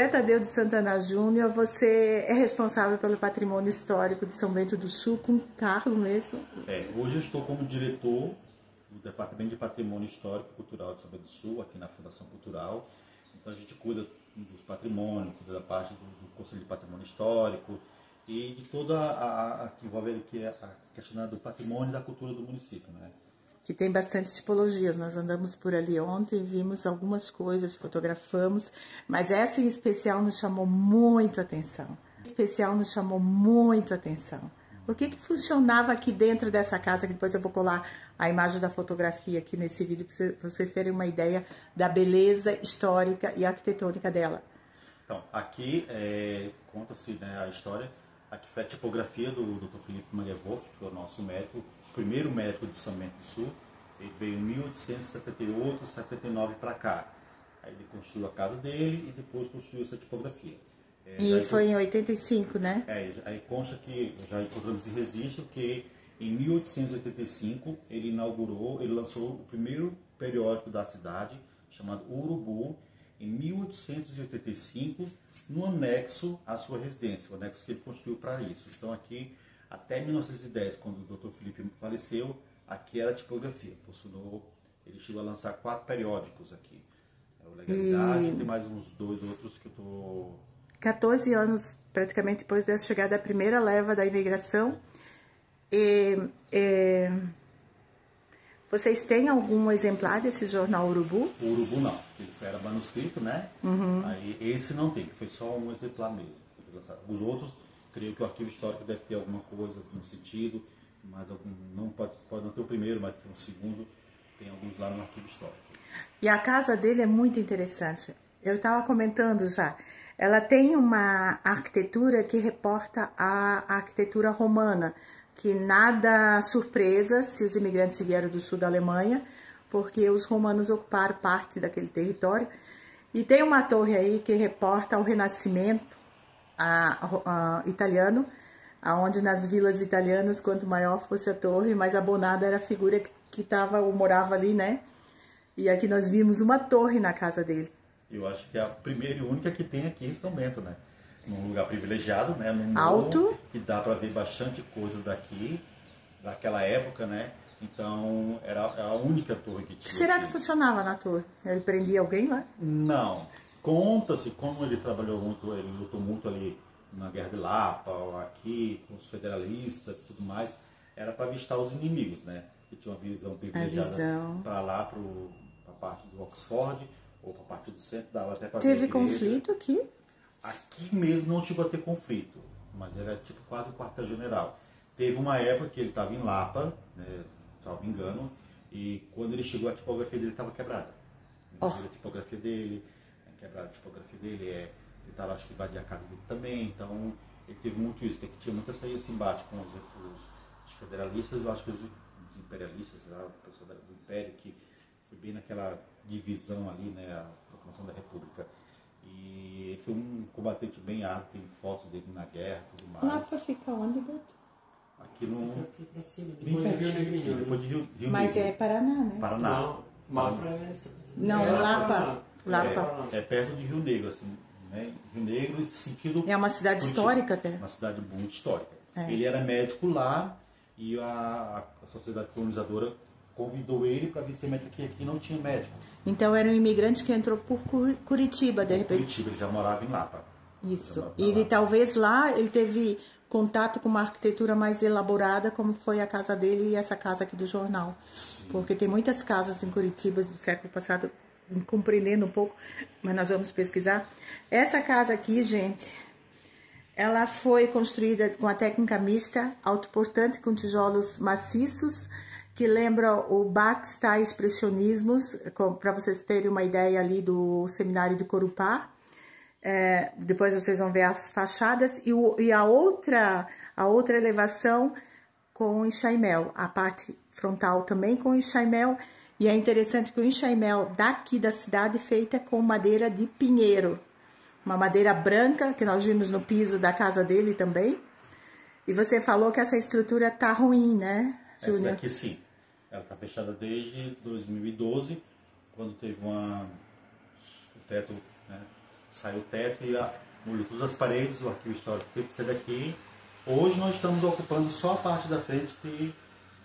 José Tadeu de Santana Júnior, você é responsável pelo patrimônio histórico de São Bento do Sul, com cargo mesmo? Hoje eu estou como diretor do Departamento de Patrimônio Histórico e Cultural de São Bento do Sul, aqui na Fundação Cultural. Então a gente cuida do patrimônio, cuida da parte do Conselho de Patrimônio Histórico e de toda a que envolve aqui a questão do patrimônio e da cultura do município, né? Que tem bastante tipologias. Nós andamos por ali ontem, vimos algumas coisas, fotografamos, mas essa em especial nos chamou muito a atenção. O que funcionava aqui dentro dessa casa, que depois eu vou colar a imagem da fotografia aqui nesse vídeo, para vocês terem uma ideia da beleza histórica e arquitetônica dela. Então, aqui conta-se, né, a história. Aqui foi a tipografia do Dr. Felipe Manguevoff, que foi o nosso médico, o primeiro médico de São Bento do Sul. Ele veio em 1878, 79 para cá. Aí ele construiu a casa dele e depois construiu essa tipografia. E foi em 85, né? Aí consta que, já encontramos em registro, que em 1885 ele lançou o primeiro periódico da cidade, chamado Urubu, em 1885, no anexo à sua residência, o anexo que ele construiu para isso. Então aqui, até 1910, quando o Dr. Felipe faleceu, aqui era a tipografia. Funcionou, ele chegou a lançar 4 periódicos aqui. O Legalidade, tem mais uns 2 outros que eu estou... 14 anos, praticamente, depois da chegada da primeira leva da imigração. Vocês têm algum exemplar desse jornal Urubu? O Urubu não, ele era manuscrito, né? Aí esse não tem, foi só um exemplar mesmo. Os outros, creio que o arquivo histórico deve ter alguma coisa no sentido, mas não pode não ter o primeiro, mas tem o segundo, tem alguns lá no arquivo histórico. E a casa dele é muito interessante. Eu estava comentando já. Ela tem uma arquitetura que reporta a arquitetura romana, que nada surpresa se os imigrantes vieram do sul da Alemanha, porque os romanos ocuparam parte daquele território. E tem uma torre aí que reporta o Renascimento italiano, onde nas vilas italianas, quanto maior fosse a torre, mais abonada era a figura que estava ou morava ali, né? E aqui nós vimos uma torre na casa dele. Eu acho que é a primeira e única que tem aqui em São Bento, né? Num lugar privilegiado, né? Num alto, morro, que dá para ver bastante coisa daqui, daquela época, né? Então, era a única torre que tinha. Será aqui. que funcionava na torre? Ele prendia alguém lá? Não. Conta-se como ele trabalhou muito, ele lutou muito ali na Guerra de Lapa, aqui, com os federalistas e tudo mais. Era para avistar os inimigos, né? Que tinha uma visão privilegiada para lá, para a parte do Oxford, ou para a parte do centro, dava até para ver. Teve conflito aqui? Aqui mesmo não chegou a ter conflito, mas era tipo quase um quartel-general. Teve uma época que ele estava em Lapa, né, salvo engano, e quando ele chegou a tipografia dele estava quebrada. A tipografia dele, quebrada a tipografia dele, ele estava, acho que invadia a casa dele também, então ele teve muito isso, que tinha muito esse embate com os federalistas, eu acho que os imperialistas, o pessoal do Império, que foi bem naquela divisão ali, né, a proclamação da República. E ele foi um combatente bem árduo, tem fotos dele na guerra e tudo mais. Lapa fica onde, Beto? Aqui no... Depois de Rio Negrinho. Depois de Rio Mas Negro. é Paraná, né? Paraná. Não, Mafra é... Não, Lapa. É perto de Rio Negro, assim, né? Rio Negro, sentido... É uma cidade histórica até. Uma cidade muito histórica. É. Ele era médico lá e a sociedade colonizadora convidou ele para vir ser médico, que aqui não tinha médico. Então era um imigrante que entrou por Curitiba, de repente. Curitiba, ele já morava em Lapa. Isso. E talvez lá ele teve contato com uma arquitetura mais elaborada, como foi a casa dele e essa casa aqui do jornal. Sim. Porque tem muitas casas em Curitiba do século passado, compreendendo um pouco, mas nós vamos pesquisar. Essa casa aqui, gente, ela foi construída com a técnica mista, autoportante, com tijolos maciços, que lembra o Backstyle Expressionismos, para vocês terem uma ideia ali do seminário de Corupá. Depois vocês vão ver as fachadas e a outra elevação com enxaimel, a parte frontal também com enxaimel, e é interessante que o enxaimel daqui da cidade é feita com madeira de pinheiro, uma madeira branca que nós vimos no piso da casa dele também. E você falou que essa estrutura tá ruim, né, Júnior? Essa daqui sim, ela tá fechada desde 2012, quando teve o teto, né, saiu o teto e molhou todas as paredes, o arquivo histórico teve que ser daqui. Hoje nós estamos ocupando só a parte da frente que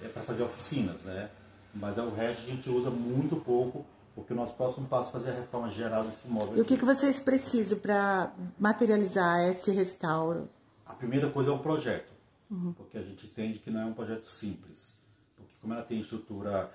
é para fazer oficinas, né? Mas o resto a gente usa muito pouco, porque o nosso próximo passo é fazer a reforma geral desse imóvel. E o que vocês precisam para materializar esse restauro? A primeira coisa é o projeto, porque a gente entende que não é um projeto simples. Porque como ela tem estrutura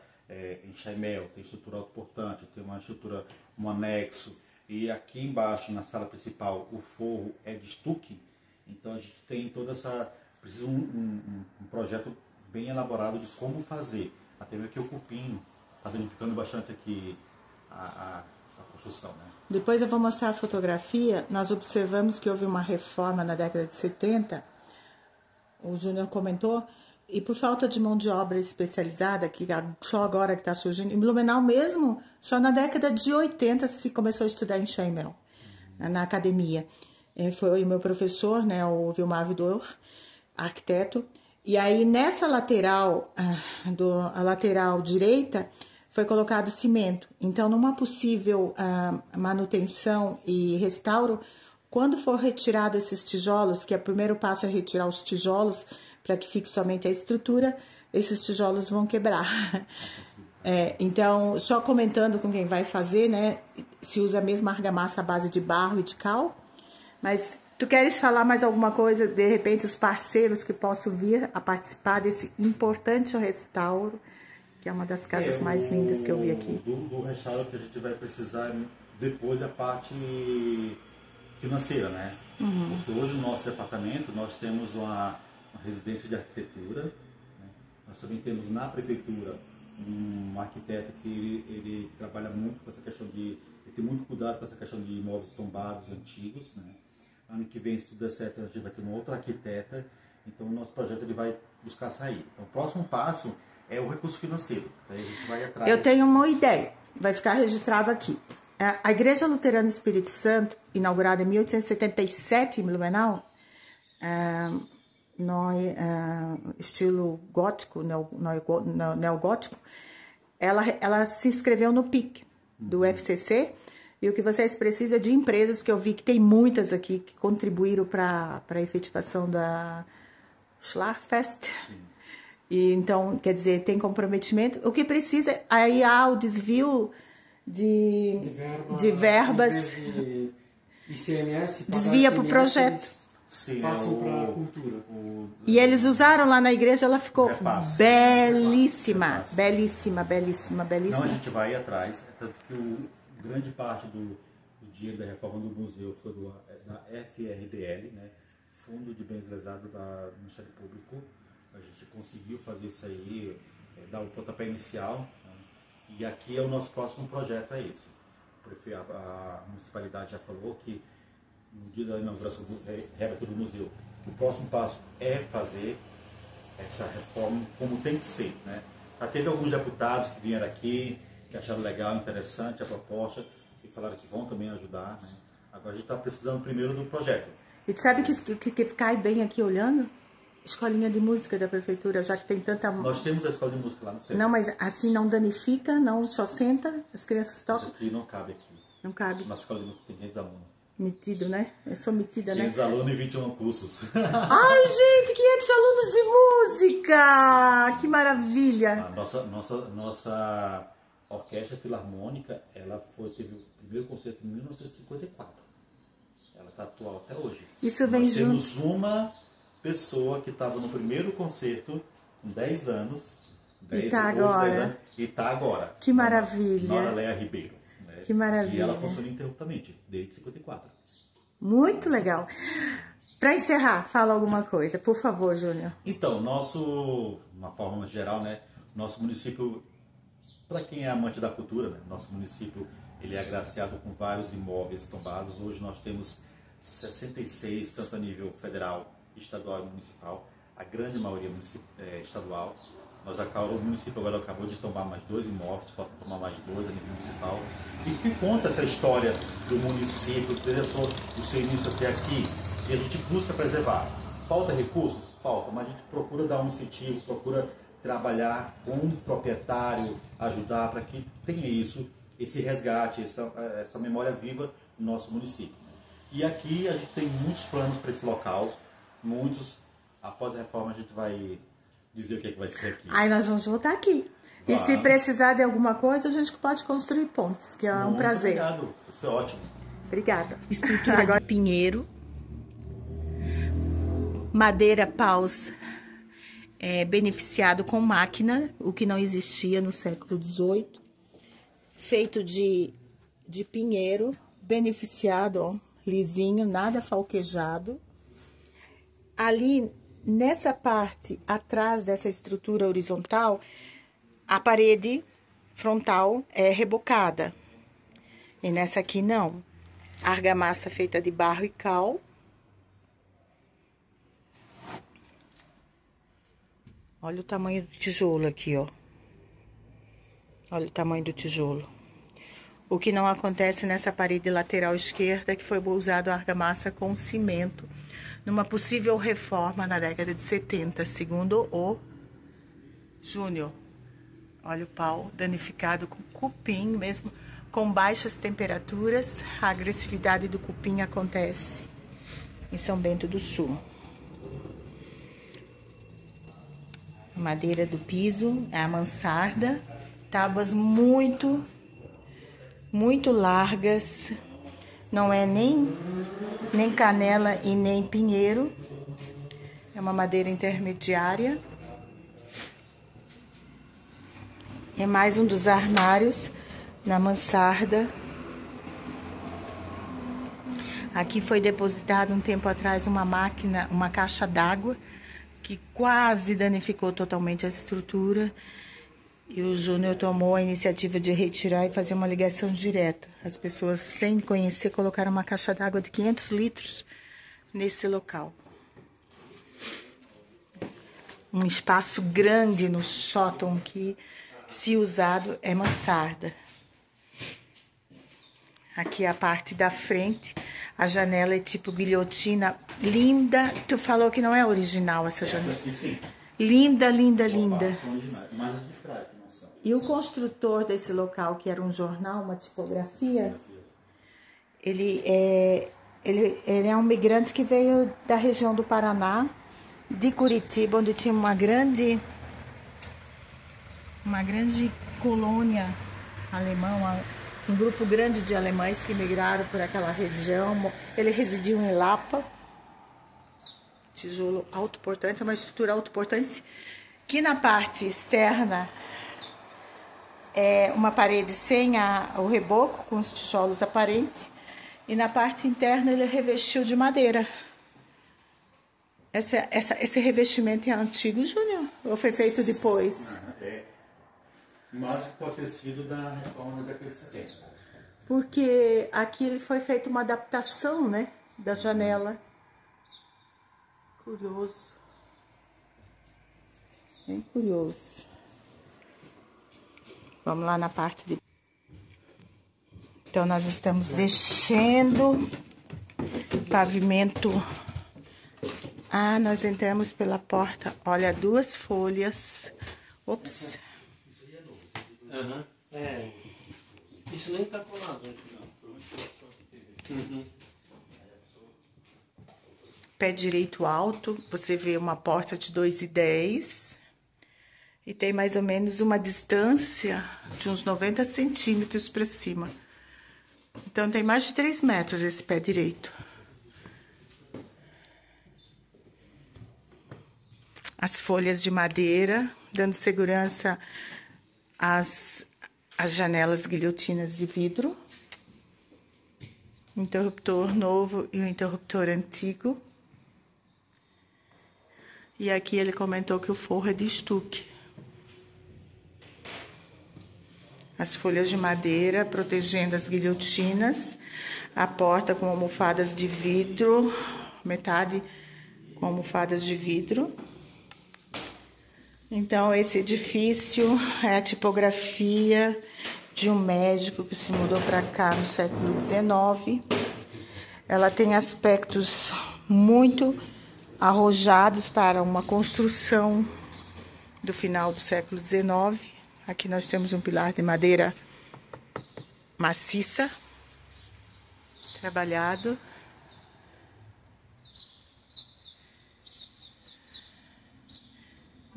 em chaimel, tem estrutura autoportante, tem uma estrutura, um anexo, e aqui embaixo, na sala principal, o forro é de estuque, então a gente tem toda essa... Precisa um projeto bem elaborado de como fazer. Até mesmo que o cupim está danificando bastante aqui a construção, né? Depois eu vou mostrar a fotografia. Nós observamos que houve uma reforma na década de 70, o Júnior comentou, e por falta de mão de obra especializada, que só agora que está surgindo, em Blumenau mesmo, só na década de 80 se começou a estudar em chaimel, na academia. Foi o meu professor, né, o Vilmar Vidor, arquiteto, e aí nessa lateral, a lateral direita, foi colocado cimento. Então, numa possível manutenção e restauro, quando for retirado esses tijolos, que o primeiro passo é retirar os tijolos, para que fique somente a estrutura, esses tijolos vão quebrar. Então, só comentando com quem vai fazer, né, se usa a mesma argamassa à base de barro e de cal, mas tu queres falar mais alguma coisa, de repente, os parceiros que possam vir a participar desse importante restauro, que é uma das casas mais lindas que eu vi aqui. Do restauro que a gente vai precisar depois da parte financeira, né? Porque hoje no nosso departamento nós temos uma residente de arquitetura, né? Nós também temos na prefeitura um arquiteto que ele trabalha muito com essa questão de... Ele tem muito cuidado com essa questão de imóveis tombados antigos, né? Ano que vem, se tudo der certo, a gente vai ter uma outra arquiteta, então o nosso projeto ele vai buscar sair. Então o próximo passo é o recurso financeiro. Aí a gente vai atrás. Eu tenho uma ideia, vai ficar registrado aqui. A Igreja Luterana Espírito Santo, inaugurada em 1877 em Blumenau, no estilo gótico, neogótico, ela se inscreveu no PIC do FCC, e o que vocês precisam é de empresas, que eu vi que tem muitas aqui que contribuíram para a efetivação da Schlagfest. Sim. E então, quer dizer, tem comprometimento. O que precisa, aí há o desvio de verbas. ICMS, desvia para o projeto. Sim, passam para a cultura. E eles usaram lá na igreja, ela ficou belíssima, repasse. Belíssima, belíssima, belíssima. Não, a gente vai atrás, tanto que grande parte do dinheiro da reforma do museu foi da FRDL, né? Fundo de Bens Lesados do Ministério Público. A gente conseguiu fazer isso aí, dar o pontapé inicial, né? E aqui é o nosso próximo projeto, é esse. A municipalidade já falou que no dia da inauguração do museu, que o próximo passo é fazer essa reforma como tem que ser, né? Já teve alguns deputados que vieram aqui, que acharam legal, interessante a proposta, e falaram que vão também ajudar, né? Agora a gente está precisando primeiro do projeto. E tu sabe que cai bem aqui olhando? Escolinha de música da prefeitura, já que tem tanta... Nós temos a escola de música lá no centro. Não, mas assim não danifica, não só senta, as crianças tocam. Isso aqui não cabe aqui. Não cabe. Nossa escola de música tem 500 alunos. Metido, né? Eu sou metida, 500 né? alunos e 21 cursos. Ai, gente, 500 alunos de música! Que maravilha! A nossa orquestra filarmônica, ela teve o primeiro concerto em 1954. Ela está atual até hoje. Isso vem junto. Nós temos uma pessoa que estava no primeiro concerto com 10 anos. 10 e tá anos, agora. 10 anos, e está agora. Que maravilha. Nora Leia Ribeiro. Né? Que maravilha. E ela funciona ininterruptamente, desde 54. Muito legal. Para encerrar, fala alguma coisa, por favor, Júnior. Então, uma forma geral, né? Nosso município, para quem é amante da cultura, né? Nosso município ele é agraciado com vários imóveis tombados. Hoje nós temos 66, tanto a nível federal, estadual e municipal. A grande maioria estadual. O município agora acabou de tombar mais 2 imóveis, falta tomar mais 2 a nível municipal. E que conta essa história do município, do seu início até aqui, e a gente busca preservar. Falta recursos? Falta, mas a gente procura dar um incentivo, procura trabalhar com um proprietário, ajudar para que tenha esse resgate, essa memória viva no nosso município. E aqui a gente tem muitos planos para esse local, muitos. Após a reforma a gente vai dizer o que, é que vai ser aqui. Aí nós vamos voltar aqui. E se precisar de alguma coisa, a gente pode construir pontes, que é um prazer. Obrigado, isso é ótimo. Obrigada. Estrutura de pinheiro, madeira paus beneficiado com máquina, o que não existia no século XVIII. Feito de pinheiro, beneficiado, ó, lisinho, nada falquejado. Ali, nessa parte atrás dessa estrutura horizontal, a parede frontal é rebocada. E nessa aqui não. Argamassa feita de barro e cal. Olha o tamanho do tijolo aqui, ó. Olha o tamanho do tijolo. O que não acontece nessa parede lateral esquerda, que foi usado a argamassa com cimento, numa possível reforma na década de 70, segundo o Júnior. Olha o pau danificado com cupim, mesmo com baixas temperaturas, a agressividade do cupim acontece em São Bento do Sul. A madeira do piso é a mansarda, tábuas muito largas, não é nem canela e nem pinheiro, é uma madeira intermediária. É mais um dos armários na mansarda. Aqui foi depositada um tempo atrás uma máquina, uma caixa d'água, que quase danificou totalmente a estrutura. E o Júnior tomou a iniciativa de retirar e fazer uma ligação direta. As pessoas, sem conhecer, colocaram uma caixa d'água de 500 litros nesse local. Um espaço grande no sótão que, se usado, é mansarda. Aqui a parte da frente, a janela é tipo guilhotina, linda. Tu falou que não é original essa janela. Aqui sim. Linda, linda, linda. São originais, mas as de trás que não são. E o construtor desse local, que era um jornal, uma tipografia, ele é um migrante que veio da região do Paraná, de Curitiba, onde tinha uma grande colônia alemã, um grupo grande de alemães que migraram por aquela região. Ele residiu em Lapa. Tijolo autoportante, é uma estrutura autoportante que na parte externa é uma parede sem o reboco, com os tijolos aparentes, e na parte interna ele revestiu de madeira. Esse revestimento é antigo, Júnior? Ou foi feito depois? Mas pode ter sido da reforma da década de 70. Porque aqui ele foi feita uma adaptação, né, da janela. Curioso. Bem curioso. Vamos lá na parte de... Então, nós estamos descendo pavimento. Ah, nós entramos pela porta. Olha, 2 folhas. Ops. Aham. É. Isso nem tá colado, não. Pé direito alto, você vê uma porta de 2,10 e tem mais ou menos uma distância de uns 90 centímetros para cima. Então, tem mais de 3 metros esse pé direito. As folhas de madeira, dando segurança às janelas guilhotinas de vidro. Interruptor novo e o interruptor antigo. E aqui ele comentou que o forro é de estuque. As folhas de madeira protegendo as guilhotinas. A porta com almofadas de vidro, metade com almofadas de vidro. Então, esse edifício é a tipografia de um médico que se mudou para cá no século XIX. Ela tem aspectos muito arrojados para uma construção do final do século XIX. Aqui nós temos um pilar de madeira maciça, trabalhado.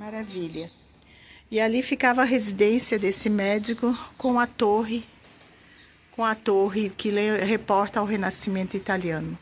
Maravilha. E ali ficava a residência desse médico com a torre que reporta ao Renascimento italiano.